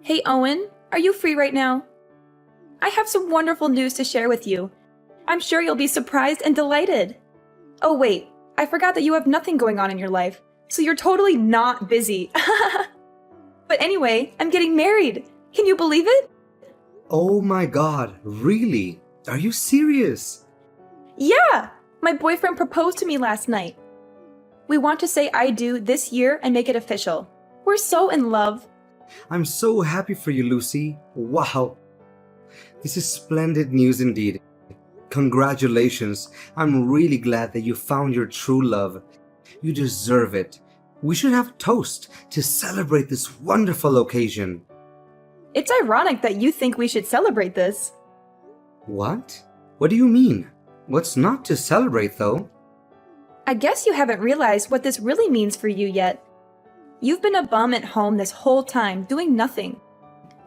Hey Owen, are you free right now? I have some wonderful news to share with you. I'm sure you'll be surprised and delighted. Oh wait, I forgot that you have nothing going on in your life, so you're totally not busy. But anyway, I'm getting married. Can you believe it? Oh my god, really? Are you serious? Yeah! My boyfriend proposed to me last night. We want to say I do this year and make it official. We're so in love. I'm so happy for you, Lucy. Wow. This is splendid news indeed. Congratulations. I'm really glad that you found your true love. You deserve it. We should have toast to celebrate this wonderful occasion. It's ironic that you think we should celebrate this. What? What do you mean? What's not to celebrate, though? I guess you haven't realized what this really means for you yet. You've been a bum at home this whole time, doing nothing.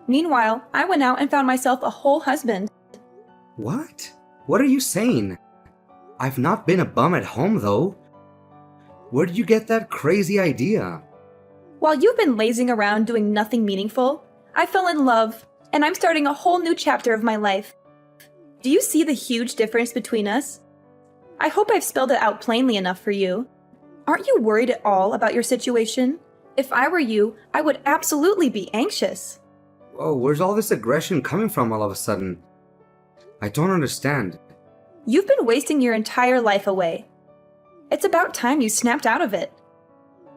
Meanwhile, I went out and found myself a whole husband. What? What are you saying? I've not been a bum at home, though. Where did you get that crazy idea? While you've been lazing around doing nothing meaningful, I fell in love, and I'm starting a whole new chapter of my life. Do you see the huge difference between us? I hope I've spelled it out plainly enough for you. Aren't you worried at all about your situation? If I were you, I would absolutely be anxious. Whoa, where's all this aggression coming from all of a sudden? I don't understand. You've been wasting your entire life away. It's about time you snapped out of it.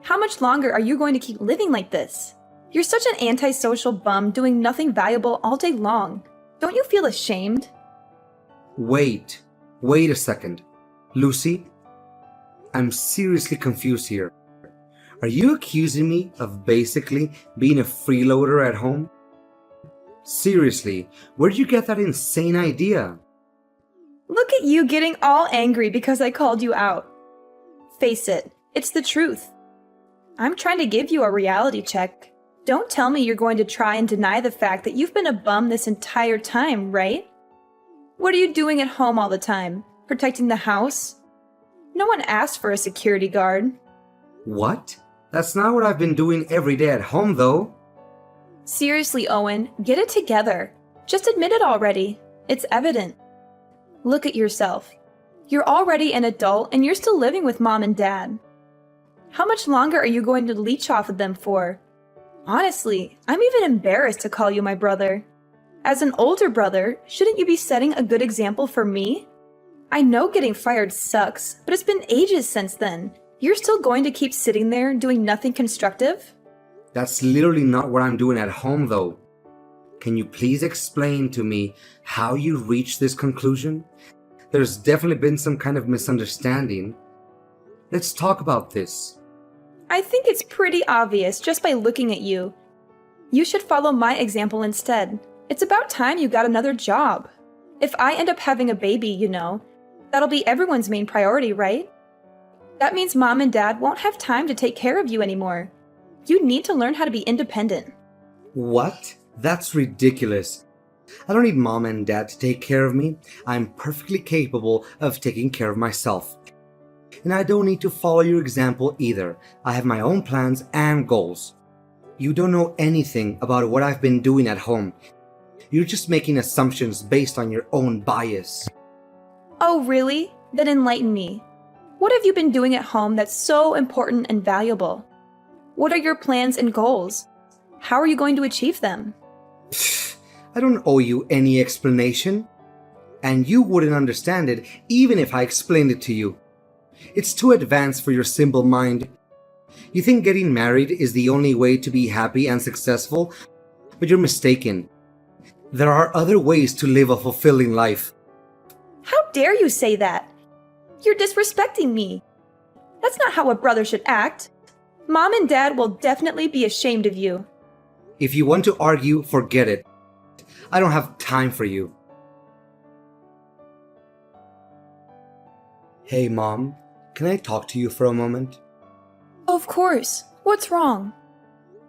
How much longer are you going to keep living like this? You're such an antisocial bum doing nothing valuable all day long. Don't you feel ashamed? Wait a second. Lucy, I'm seriously confused here. Are you accusing me of basically being a freeloader at home? Seriously, where did you get that insane idea? Look at you getting all angry because I called you out. Face it, it's the truth. I'm trying to give you a reality check. Don't tell me you're going to try and deny the fact that you've been a bum this entire time, right? What are you doing at home all the time? Protecting the house? No one asked for a security guard. What? That's not what I've been doing every day at home, though. Seriously, Owen, get it together. Just admit it already. It's evident. Look at yourself. You're already an adult and you're still living with mom and dad. How much longer are you going to leech off of them for? Honestly, I'm even embarrassed to call you my brother. As an older brother, shouldn't you be setting a good example for me? I know getting fired sucks, but it's been ages since then. You're still going to keep sitting there doing nothing constructive? That's literally not what I'm doing at home, though. Can you please explain to me how you reached this conclusion? There's definitely been some kind of misunderstanding. Let's talk about this. I think it's pretty obvious just by looking at you. You should follow my example instead. It's about time you got another job. If I end up having a baby, that'll be everyone's main priority, right? That means mom and dad won't have time to take care of you anymore. You need to learn how to be independent. What? That's ridiculous. I don't need mom and dad to take care of me. I'm perfectly capable of taking care of myself. And I don't need to follow your example either. I have my own plans and goals. You don't know anything about what I've been doing at home. You're just making assumptions based on your own bias. Oh, really? Then enlighten me. What have you been doing at home that's so important and valuable? What are your plans and goals? How are you going to achieve them? I don't owe you any explanation. And you wouldn't understand it even if I explained it to you. It's too advanced for your simple mind. You think getting married is the only way to be happy and successful? But you're mistaken. There are other ways to live a fulfilling life. How dare you say that? You're disrespecting me. That's not how a brother should act. Mom and dad will definitely be ashamed of you. If you want to argue, forget it. I don't have time for you. Hey, Mom, can I talk to you for a moment? Of course. What's wrong?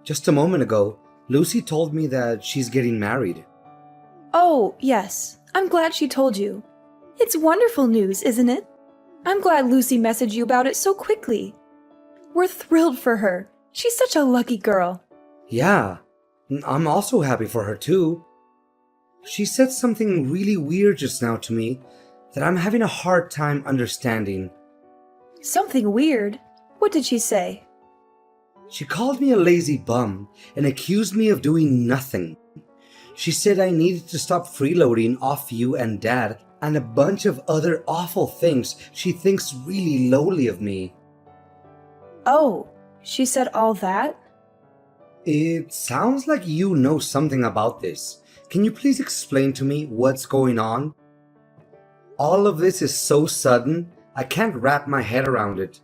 Just a moment ago, Lucy told me that she's getting married. Oh, yes. I'm glad she told you. It's wonderful news, isn't it? I'm glad Lucy messaged you about it so quickly. We're thrilled for her. She's such a lucky girl. Yeah, I'm also happy for her too. She said something really weird just now to me that I'm having a hard time understanding. Something weird? What did she say? She called me a lazy bum and accused me of doing nothing. She said I needed to stop freeloading off you and Dad and a bunch of other awful things she thinks really lowly of me. Oh, she said all that? It sounds like you know something about this. Can you please explain to me what's going on? All of this is so sudden, I can't wrap my head around it.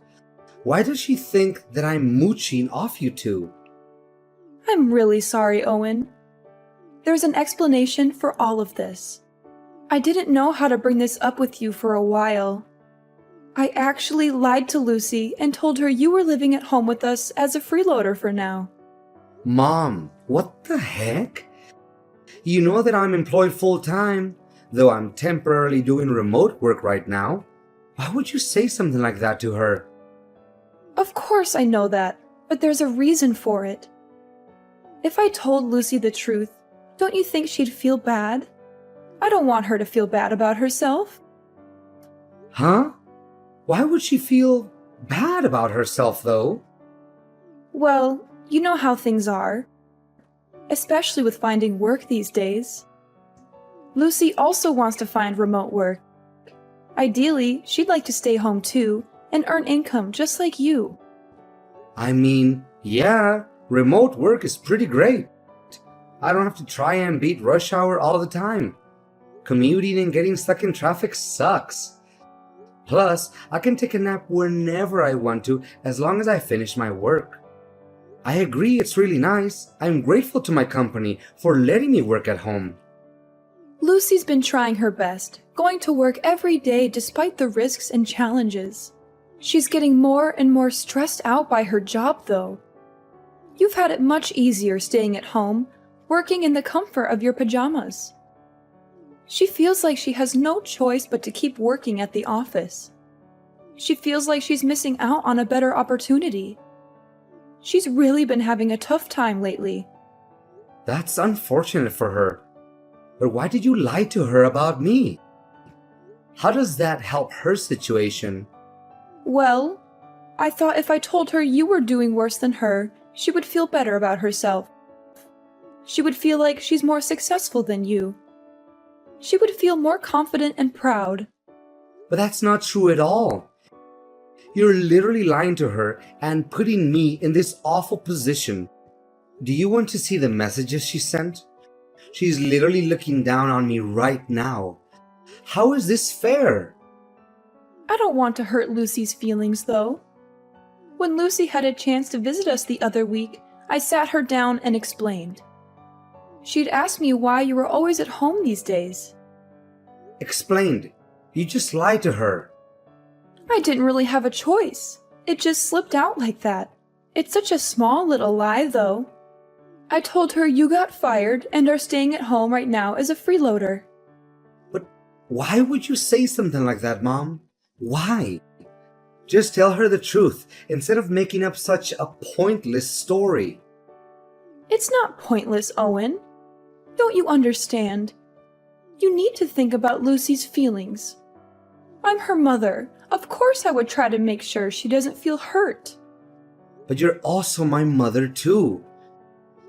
Why does she think that I'm mooching off you two? I'm really sorry, Owen. There's an explanation for all of this. I didn't know how to bring this up with you for a while. I actually lied to Lucy and told her you were living at home with us as a freeloader for now. Mom, what the heck? You know that I'm employed full-time, though I'm temporarily doing remote work right now. Why would you say something like that to her? Of course I know that, but there's a reason for it. If I told Lucy the truth, don't you think she'd feel bad? I don't want her to feel bad about herself. Huh? Why would she feel bad about herself, though? Well, you know how things are, especially with finding work these days. Lucy also wants to find remote work. Ideally, she'd like to stay home too and earn income just like you. I mean, yeah, remote work is pretty great. I don't have to try and beat rush hour all the time. Commuting and getting stuck in traffic sucks. Plus, I can take a nap whenever I want to as long as I finish my work. I agree it's really nice. I'm grateful to my company for letting me work at home. Lucy's been trying her best, going to work every day despite the risks and challenges. She's getting more and more stressed out by her job, though. You've had it much easier staying at home, working in the comfort of your pajamas. She feels like she has no choice but to keep working at the office. She feels like she's missing out on a better opportunity. She's really been having a tough time lately. That's unfortunate for her. But why did you lie to her about me? How does that help her situation? Well, I thought if I told her you were doing worse than her, she would feel better about herself. She would feel like she's more successful than you. She would feel more confident and proud. But that's not true at all. You're literally lying to her and putting me in this awful position. Do you want to see the messages she sent? She's literally looking down on me right now. How is this fair? I don't want to hurt Lucy's feelings, though. When Lucy had a chance to visit us the other week, I sat her down and explained. She'd asked me why you were always at home these days. Explained. You just lied to her. I didn't really have a choice. It just slipped out like that. It's such a small little lie, though. I told her you got fired and are staying at home right now as a freeloader. But why would you say something like that, Mom? Why? Just tell her the truth instead of making up such a pointless story. It's not pointless, Owen. Don't you understand? You need to think about Lucy's feelings. I'm her mother. Of course I would try to make sure she doesn't feel hurt. But you're also my mother too.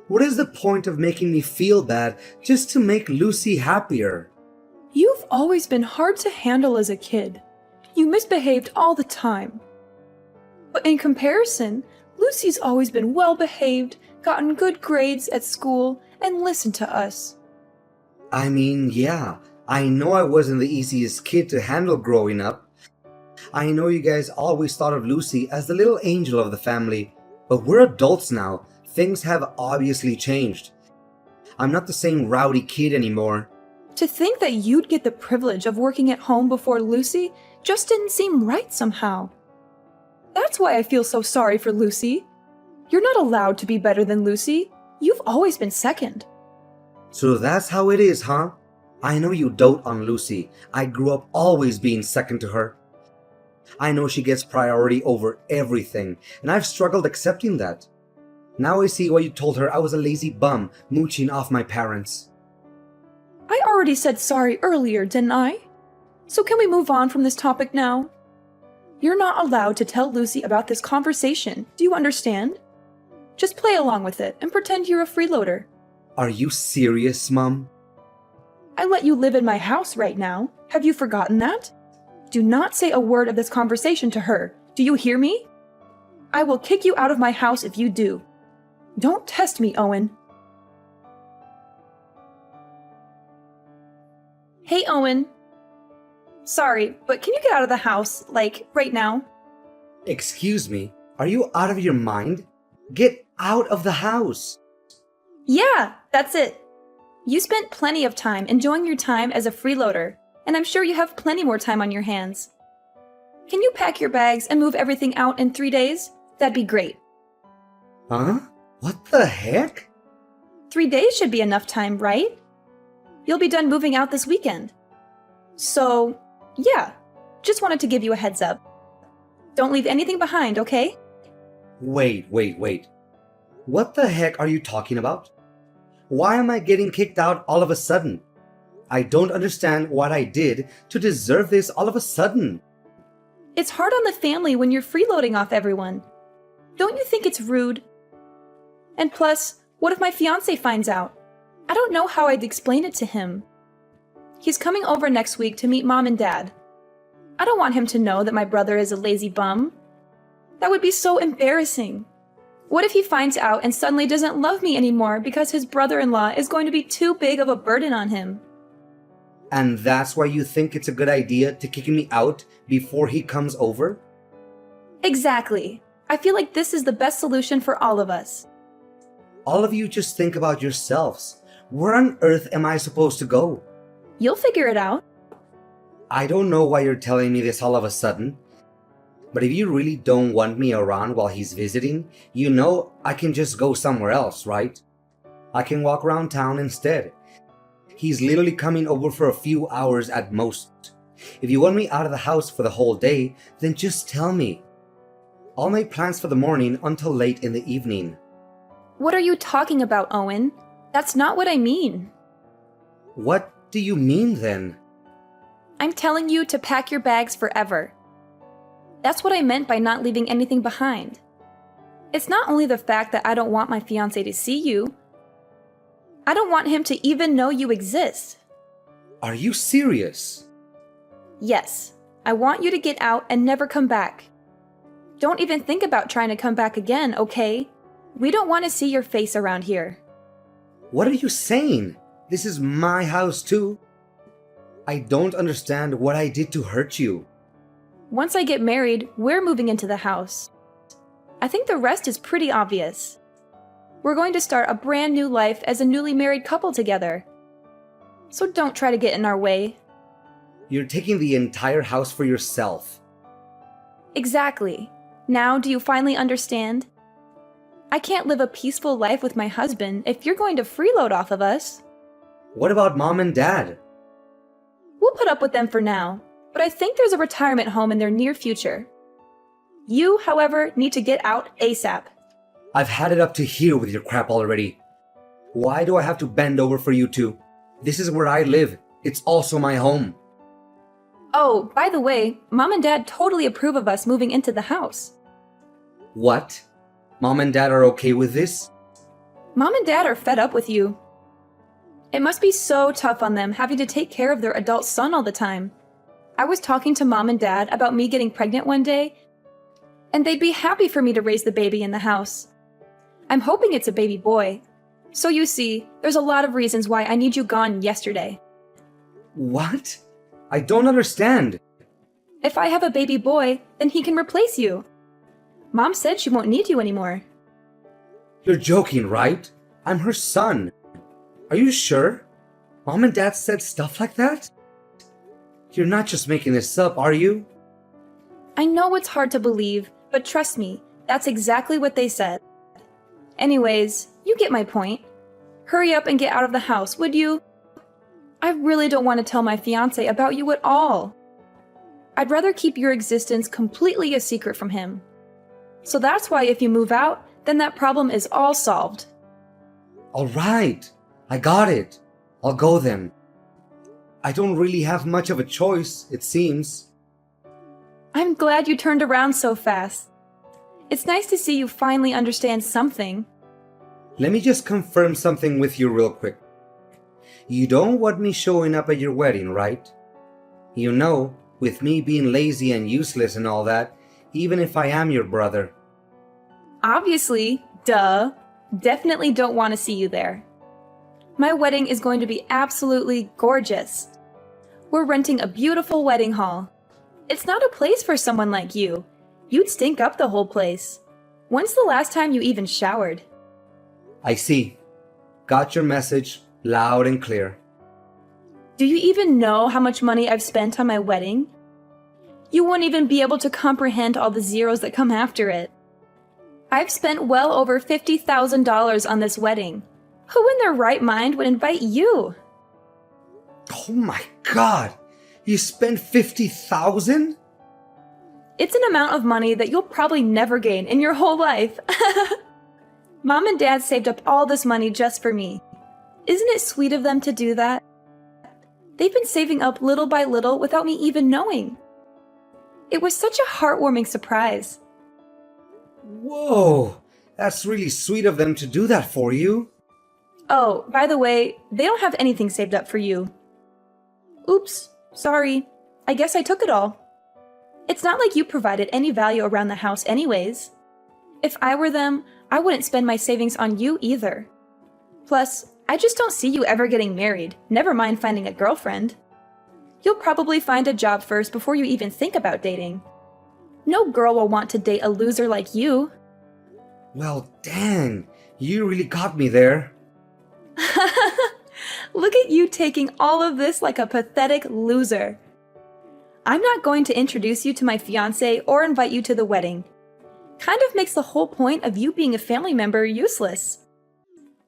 What is the point of making me feel bad just to make Lucy happier? You've always been hard to handle as a kid. You misbehaved all the time. But in comparison, Lucy's always been well behaved, gotten good grades at school, and listened to us. I mean, yeah, I know I wasn't the easiest kid to handle growing up. I know you guys always thought of Lucy as the little angel of the family, but we're adults now. Things have obviously changed. I'm not the same rowdy kid anymore. To think that you'd get the privilege of working at home before Lucy just didn't seem right somehow. That's why I feel so sorry for Lucy. You're not allowed to be better than Lucy. You've always been second. So that's how it is, huh? I know you dote on Lucy. I grew up always being second to her. I know she gets priority over everything, and I've struggled accepting that. Now I see why you told her I was a lazy bum mooching off my parents. I already said sorry earlier, didn't I? So can we move on from this topic now? You're not allowed to tell Lucy about this conversation, do you understand? Just play along with it and pretend you're a freeloader. Are you serious, Mom? I let you live in my house right now. Have you forgotten that? Do not say a word of this conversation to her. Do you hear me? I will kick you out of my house if you do. Don't test me, Owen. Hey, Owen. Sorry, but can you get out of the house, like, right now? Excuse me, are you out of your mind? Get out of the house! Yeah, that's it. You spent plenty of time enjoying your time as a freeloader, and I'm sure you have plenty more time on your hands. Can you pack your bags and move everything out in 3 days? That'd be great. Huh? What the heck? 3 days should be enough time, right? You'll be done moving out this weekend. So, yeah, just wanted to give you a heads up. Don't leave anything behind, okay? Wait. What the heck are you talking about? Why am I getting kicked out all of a sudden? I don't understand what I did to deserve this all of a sudden. It's hard on the family when you're freeloading off everyone. Don't you think it's rude? And plus, what if my fiancé finds out? I don't know how I'd explain it to him. He's coming over next week to meet Mom and Dad. I don't want him to know that my brother is a lazy bum. That would be so embarrassing. What if he finds out and suddenly doesn't love me anymore because his brother-in-law is going to be too big of a burden on him? And that's why you think it's a good idea to kick me out before he comes over? Exactly. I feel like this is the best solution for all of us. All of you just think about yourselves. Where on earth am I supposed to go? You'll figure it out. I don't know why you're telling me this all of a sudden. But if you really don't want me around while he's visiting, you know I can just go somewhere else, right? I can walk around town instead. He's literally coming over for a few hours at most. If you want me out of the house for the whole day, then just tell me. I'll make plans for the morning until late in the evening. What are you talking about, Owen? That's not what I mean. What do you mean then? I'm telling you to pack your bags forever. That's what I meant by not leaving anything behind. It's not only the fact that I don't want my fiancé to see you. I don't want him to even know you exist. Are you serious? Yes, I want you to get out and never come back. Don't even think about trying to come back again, okay? We don't want to see your face around here. What are you saying? This is my house too. I don't understand what I did to hurt you. Once I get married, we're moving into the house. I think the rest is pretty obvious. We're going to start a brand new life as a newly married couple together. So don't try to get in our way. You're taking the entire house for yourself. Exactly. Now do you finally understand? I can't live a peaceful life with my husband if you're going to freeload off of us. What about Mom and Dad? We'll put up with them for now, but I think there's a retirement home in their near future. You, however, need to get out ASAP. I've had it up to here with your crap already. Why do I have to bend over for you two? This is where I live. It's also my home. Oh, by the way, Mom and Dad totally approve of us moving into the house. What? Mom and Dad are okay with this? Mom and Dad are fed up with you. It must be so tough on them having to take care of their adult son all the time. I was talking to Mom and Dad about me getting pregnant one day, and they'd be happy for me to raise the baby in the house. I'm hoping it's a baby boy. So you see, there's a lot of reasons why I need you gone yesterday. What? I don't understand. If I have a baby boy, then he can replace you. Mom said she won't need you anymore. You're joking, right? I'm her son. Are you sure? Mom and Dad said stuff like that? You're not just making this up, are you? I know it's hard to believe, but trust me, that's exactly what they said. Anyways, you get my point. Hurry up and get out of the house, would you? I really don't want to tell my fiancé about you at all. I'd rather keep your existence completely a secret from him. So that's why if you move out, then that problem is all solved. Alright, I got it. I'll go then. I don't really have much of a choice, it seems. I'm glad you turned around so fast. It's nice to see you finally understand something. Let me just confirm something with you real quick. You don't want me showing up at your wedding, right? You know, with me being lazy and useless and all that, even if I am your brother. Obviously, duh. Definitely don't want to see you there. My wedding is going to be absolutely gorgeous. We're renting a beautiful wedding hall. It's not a place for someone like you. You'd stink up the whole place. When's the last time you even showered? I see. Got your message loud and clear. Do you even know how much money I've spent on my wedding? You won't even be able to comprehend all the zeros that come after it. I've spent well over $50,000 on this wedding. Who in their right mind would invite you? Oh my god! You spent 50,000? It's an amount of money that you'll probably never gain in your whole life. Mom and Dad saved up all this money just for me. Isn't it sweet of them to do that? They've been saving up little by little without me even knowing. It was such a heartwarming surprise. Whoa! That's really sweet of them to do that for you. Oh, by the way, they don't have anything saved up for you. Oops, sorry. I guess I took it all. It's not like you provided any value around the house anyways. If I were them, I wouldn't spend my savings on you either. Plus, I just don't see you ever getting married, never mind finding a girlfriend. You'll probably find a job first before you even think about dating. No girl will want to date a loser like you. Well, dang, you really got me there. Look at you taking all of this like a pathetic loser. I'm not going to introduce you to my fiancé or invite you to the wedding. Kind of makes the whole point of you being a family member useless.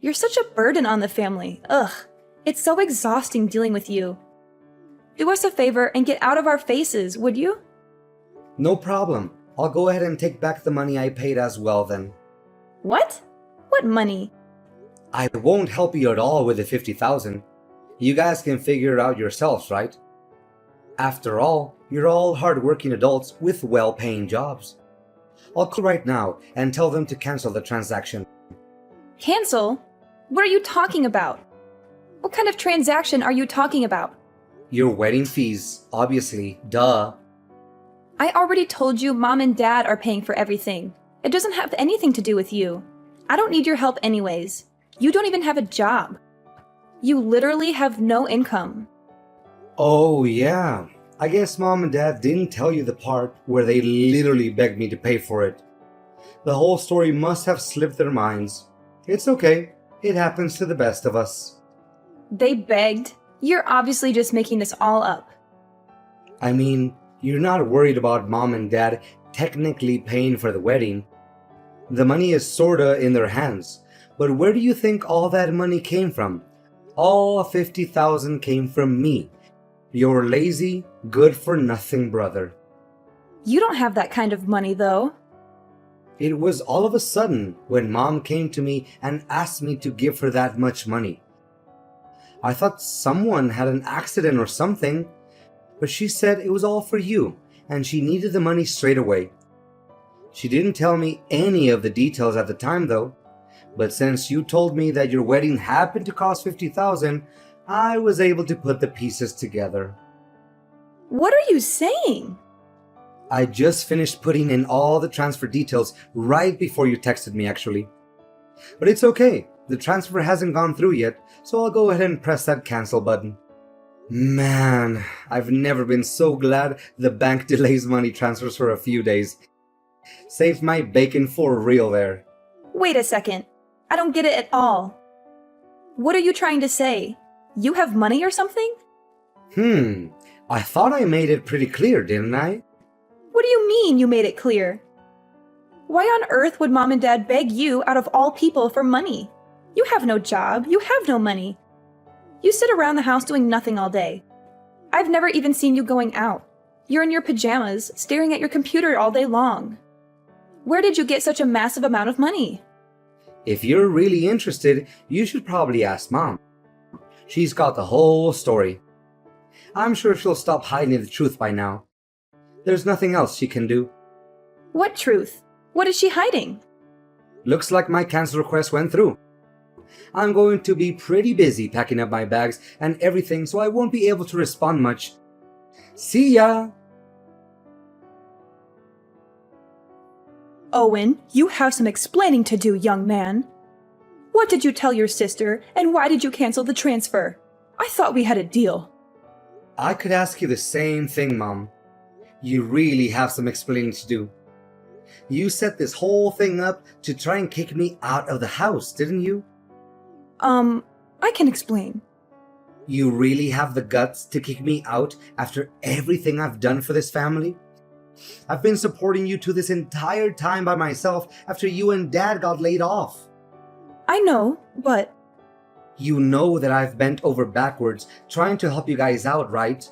You're such a burden on the family. Ugh, it's so exhausting dealing with you. Do us a favor and get out of our faces, would you? No problem. I'll go ahead and take back the money I paid as well then. What? What money? I won't help you at all with the 50,000. You guys can figure it out yourselves, right? After all, you're all hard-working adults with well-paying jobs. I'll call right now and tell them to cancel the transaction. Cancel? What are you talking about? What kind of transaction are you talking about? Your wedding fees, obviously, duh. I already told you Mom and Dad are paying for everything. It doesn't have anything to do with you. I don't need your help anyways. You don't even have a job. You literally have no income. Oh yeah, I guess Mom and Dad didn't tell you the part where they literally begged me to pay for it. The whole story must have slipped their minds. It's okay, it happens to the best of us. They begged? You're obviously just making this all up. I mean, you're not worried about Mom and Dad technically paying for the wedding. The money is sorta in their hands, but where do you think all that money came from? All 50,000 came from me. Your lazy, good-for-nothing brother. You don't have that kind of money, though. It was all of a sudden when Mom came to me and asked me to give her that much money. I thought someone had an accident or something, but she said it was all for you, and she needed the money straight away. She didn't tell me any of the details at the time, though, but since you told me that your wedding happened to cost 50,000, I was able to put the pieces together. What are you saying? I just finished putting in all the transfer details right before you texted me, actually. But it's okay, the transfer hasn't gone through yet, so I'll go ahead and press that cancel button. Man, I've never been so glad the bank delays money transfers for a few days. Saved my bacon for real there. Wait a second. I don't get it at all. What are you trying to say? You have money or something? I thought I made it pretty clear, didn't I? What do you mean you made it clear? Why on earth would Mom and Dad beg you out of all people for money? You have no job, you have no money. You sit around the house doing nothing all day. I've never even seen you going out. You're in your pajamas, staring at your computer all day long. Where did you get such a massive amount of money? If you're really interested, you should probably ask Mom. She's got the whole story. I'm sure she'll stop hiding the truth by now. There's nothing else she can do. What truth? What is she hiding? Looks like my cancel request went through. I'm going to be pretty busy packing up my bags and everything, so I won't be able to respond much. See ya! Owen, you have some explaining to do, young man. What did you tell your sister, and why did you cancel the transfer? I thought we had a deal. I could ask you the same thing, Mom. You really have some explaining to do. You set this whole thing up to try and kick me out of the house, didn't you? I can explain. You really have the guts to kick me out after everything I've done for this family? I've been supporting you two this entire time by myself after you and Dad got laid off. I know, but... You know that I've bent over backwards trying to help you guys out, right?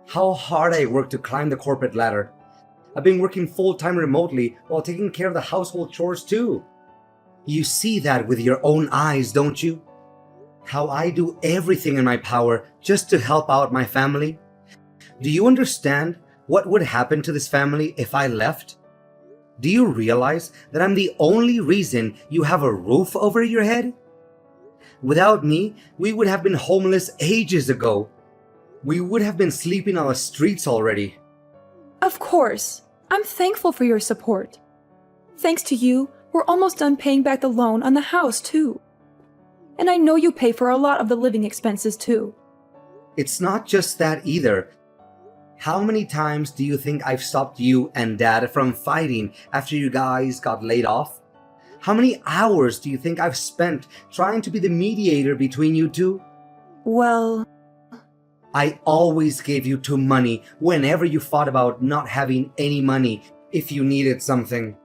How hard I worked to climb the corporate ladder. I've been working full-time remotely while taking care of the household chores too. You see that with your own eyes, don't you? How I do everything in my power just to help out my family. Do you understand what would happen to this family if I left? Do you realize that I'm the only reason you have a roof over your head? Without me, we would have been homeless ages ago. We would have been sleeping on the streets already. Of course. I'm thankful for your support. Thanks to you, we're almost done paying back the loan on the house, too. And I know you pay for a lot of the living expenses, too. It's not just that either. How many times do you think I've stopped you and Dad from fighting after you guys got laid off? How many hours do you think I've spent trying to be the mediator between you two? Well... I always gave you two money whenever you fought about not having any money if you needed something.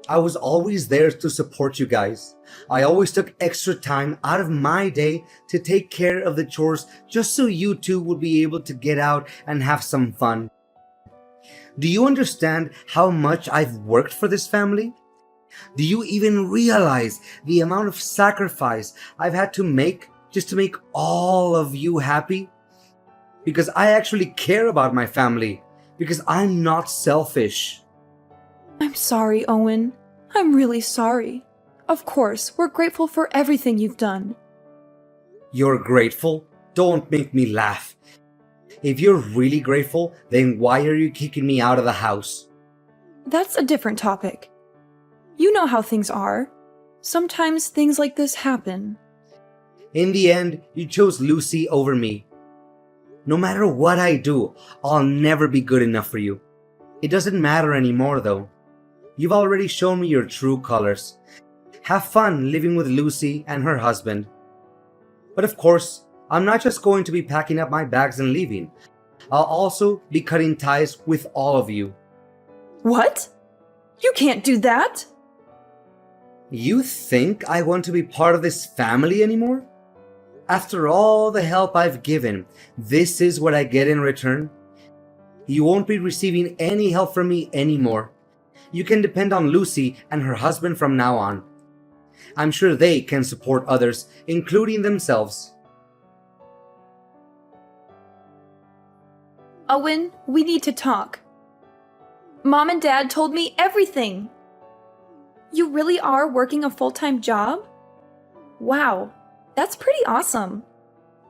I was always there to support you guys. I always took extra time out of my day to take care of the chores just so you two would be able to get out and have some fun. Do you understand how much I've worked for this family? Do you even realize the amount of sacrifice I've had to make just to make all of you happy? Because I actually care about my family. Because I'm not selfish. I'm sorry, Owen. I'm really sorry. Of course, we're grateful for everything you've done. You're grateful? Don't make me laugh. If you're really grateful, then why are you kicking me out of the house? That's a different topic. You know how things are. Sometimes things like this happen. In the end, you chose Lucy over me. No matter what I do, I'll never be good enough for you. It doesn't matter anymore though. You've already shown me your true colors. Have fun living with Lucy and her husband. But of course, I'm not just going to be packing up my bags and leaving. I'll also be cutting ties with all of you. What? You can't do that! You think I want to be part of this family anymore? After all the help I've given, this is what I get in return? You won't be receiving any help from me anymore. You can depend on Lucy and her husband from now on. I'm sure they can support others, including themselves. Owen, we need to talk. Mom and Dad told me everything. You really are working a full-time job? Wow, that's pretty awesome.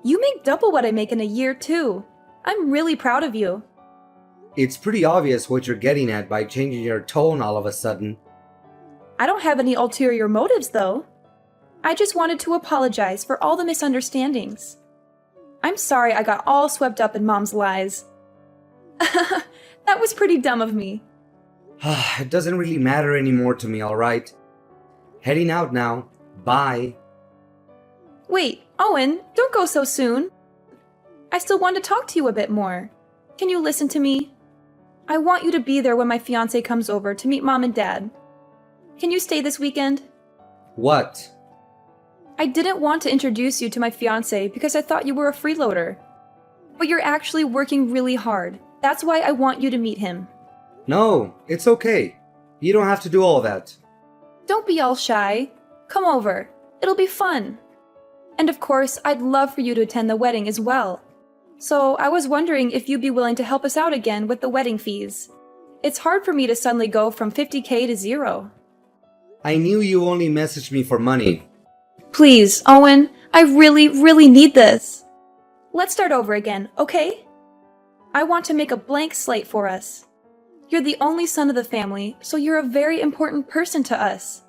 You make double what I make in a year, too. I'm really proud of you. It's pretty obvious what you're getting at by changing your tone all of a sudden. I don't have any ulterior motives, though. I just wanted to apologize for all the misunderstandings. I'm sorry I got all swept up in Mom's lies. That was pretty dumb of me. It doesn't really matter anymore to me, alright? Heading out now. Bye. Wait, Owen, don't go so soon. I still want to talk to you a bit more. Can you listen to me? I want you to be there when my fiancé comes over to meet Mom and Dad. Can you stay this weekend? What? I didn't want to introduce you to my fiancé because I thought you were a freeloader. But you're actually working really hard. That's why I want you to meet him. No, it's okay. You don't have to do all that. Don't be all shy. Come over. It'll be fun. And of course, I'd love for you to attend the wedding as well. So I was wondering if you'd be willing to help us out again with the wedding fees. It's hard for me to suddenly go from 50K to zero. I knew you only messaged me for money. Please, Owen, I really need this. Let's start over again, okay? I want to make a blank slate for us. You're the only son of the family, so you're a very important person to us.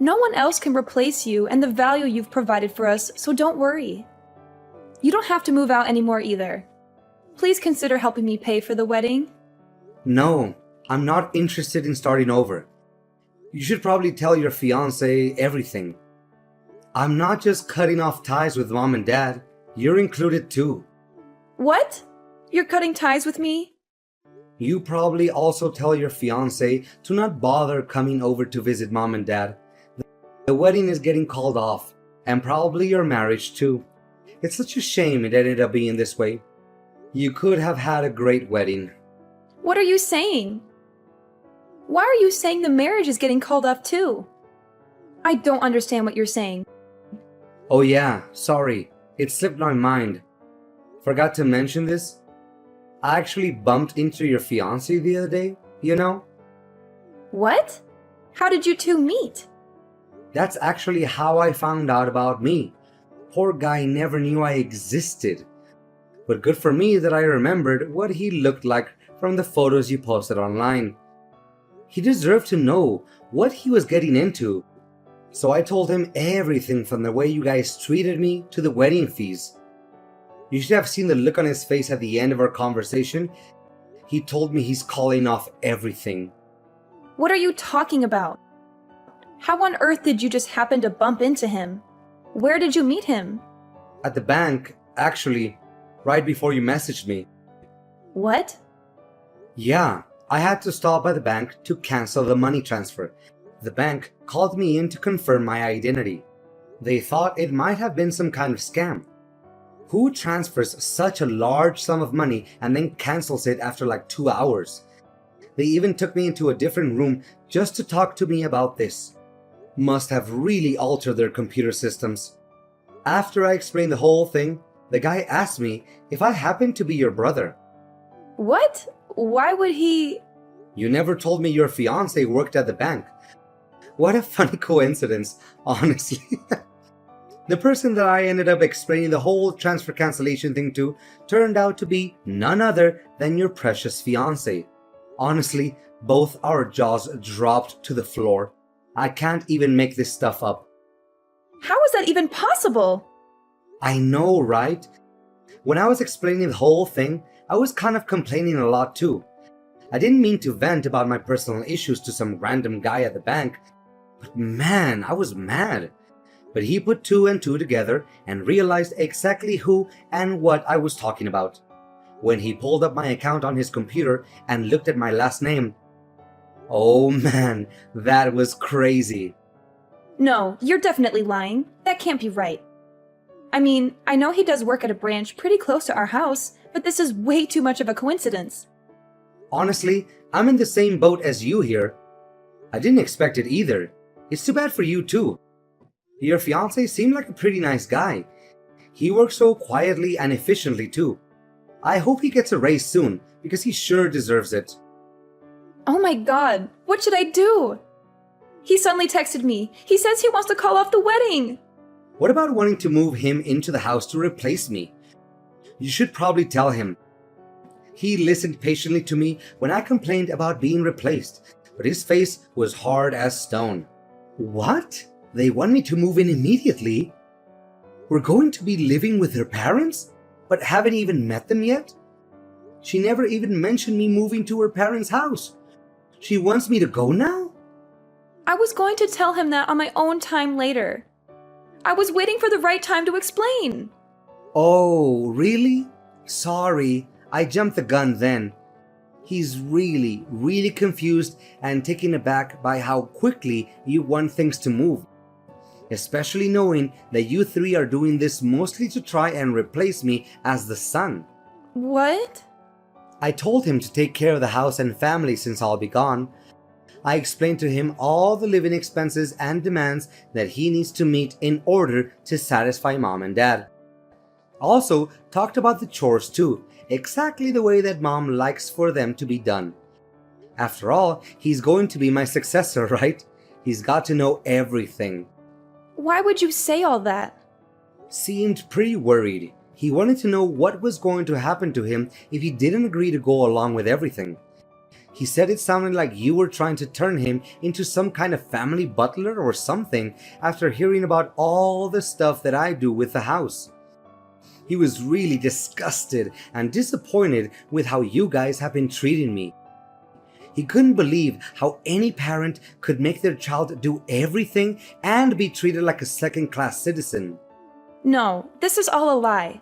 No one else can replace you and the value you've provided for us, so don't worry. You don't have to move out anymore either. Please consider helping me pay for the wedding. No, I'm not interested in starting over. You should probably tell your fiancé everything. I'm not just cutting off ties with mom and dad, you're included too. What? You're cutting ties with me? You probably also tell your fiancé to not bother coming over to visit mom and dad. The wedding is getting called off, and probably your marriage too. It's such a shame it ended up being this way. You could have had a great wedding. What are you saying? Why are you saying the marriage is getting called off too? I don't understand what you're saying. Oh yeah, sorry. It slipped my mind. Forgot to mention this. I actually bumped into your fiancé the other day, you know? What? How did you two meet? That's actually how I found out about me. Poor guy never knew I existed. But good for me that I remembered what he looked like from the photos you posted online. He deserved to know what he was getting into. So I told him everything from the way you guys treated me to the wedding fees. You should have seen the look on his face at the end of our conversation. He told me he's calling off everything. What are you talking about? How on earth did you just happen to bump into him? Where did you meet him? At the bank, actually, right before you messaged me. What? Yeah, I had to stop by the bank to cancel the money transfer. The bank called me in to confirm my identity. They thought it might have been some kind of scam. Who transfers such a large sum of money and then cancels it after like 2 hours? They even took me into a different room just to talk to me about this. Must have really altered their computer systems. After I explained the whole thing, the guy asked me if I happened to be your brother. What? Why would he? You never told me your fiancé worked at the bank. What a funny coincidence, honestly. The person that I ended up explaining the whole transfer cancellation thing to turned out to be none other than your precious fiancé. Honestly, both our jaws dropped to the floor. I can't even make this stuff up. How is that even possible? I know, right? When I was explaining the whole thing, I was kind of complaining a lot too. I didn't mean to vent about my personal issues to some random guy at the bank, but man, I was mad. But he put two and two together and realized exactly who and what I was talking about. When he pulled up my account on his computer and looked at my last name, oh man, that was crazy. No, you're definitely lying. That can't be right. I mean, I know he does work at a branch pretty close to our house, but this is way too much of a coincidence. Honestly, I'm in the same boat as you here. I didn't expect it either. It's too bad for you too. Your fiancé seemed like a pretty nice guy. He works so quietly and efficiently too. I hope he gets a raise soon, because he sure deserves it. Oh my god, what should I do? He suddenly texted me. He says he wants to call off the wedding. What about wanting to move him into the house to replace me? You should probably tell him. He listened patiently to me when I complained about being replaced, but his face was hard as stone. What? They want me to move in immediately? We're going to be living with her parents, but haven't even met them yet? She never even mentioned me moving to her parents' house. She wants me to go now? I was going to tell him that on my own time later. I was waiting for the right time to explain. Oh, really? Sorry, I jumped the gun then. He's really confused and taken aback by how quickly you want things to move. Especially knowing that you three are doing this mostly to try and replace me as the son. What? I told him to take care of the house and family since I'll be gone. I explained to him all the living expenses and demands that he needs to meet in order to satisfy mom and dad. Also, talked about the chores too, exactly the way that mom likes for them to be done. After all, he's going to be my successor, right? He's got to know everything. Why would you say all that? Seemed pretty worried. He wanted to know what was going to happen to him if he didn't agree to go along with everything. He said it sounded like you were trying to turn him into some kind of family butler or something after hearing about all the stuff that I do with the house. He was really disgusted and disappointed with how you guys have been treating me. He couldn't believe how any parent could make their child do everything and be treated like a second-class citizen. No, this is all a lie.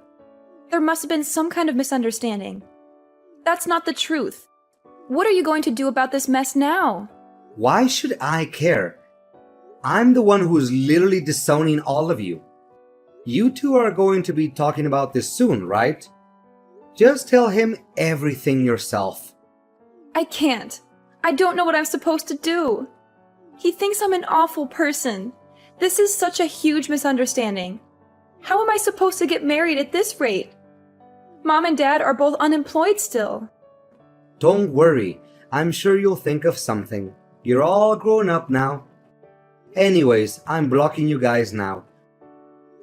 There must have been some kind of misunderstanding. That's not the truth. What are you going to do about this mess now? Why should I care? I'm the one who's literally disowning all of you. You two are going to be talking about this soon, right? Just tell him everything yourself. I can't. I don't know what I'm supposed to do. He thinks I'm an awful person. This is such a huge misunderstanding. How am I supposed to get married at this rate? Mom and Dad are both unemployed still. Don't worry. I'm sure you'll think of something. You're all grown up now. Anyways, I'm blocking you guys now.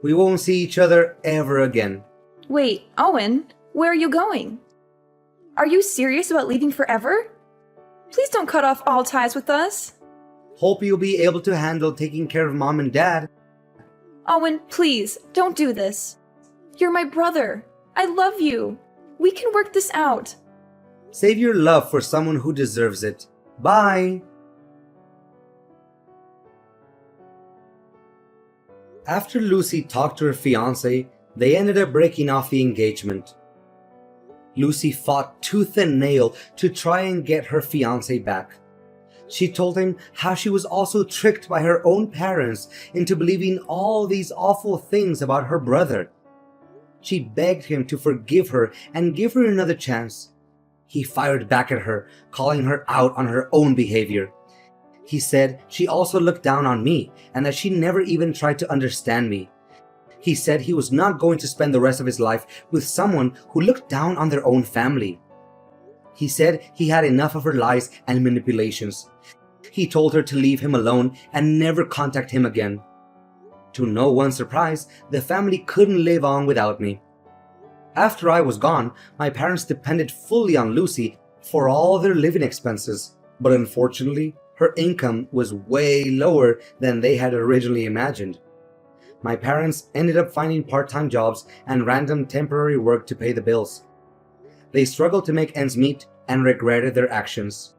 We won't see each other ever again. Wait, Owen, where are you going? Are you serious about leaving forever? Please don't cut off all ties with us. Hope you'll be able to handle taking care of mom and dad. Owen, please, don't do this. You're my brother. I love you. We can work this out. Save your love for someone who deserves it. Bye. After Lucy talked to her fiancé, they ended up breaking off the engagement. Lucy fought tooth and nail to try and get her fiancé back. She told him how she was also tricked by her own parents into believing all these awful things about her brother. She begged him to forgive her and give her another chance. He fired back at her, calling her out on her own behavior. He said she also looked down on me and that she never even tried to understand me. He said he was not going to spend the rest of his life with someone who looked down on their own family. He said he had enough of her lies and manipulations. He told her to leave him alone and never contact him again. To no one's surprise, the family couldn't live on without me. After I was gone, my parents depended fully on Lucy for all their living expenses, but unfortunately, her income was way lower than they had originally imagined. My parents ended up finding part-time jobs and random temporary work to pay the bills. They struggled to make ends meet and regretted their actions.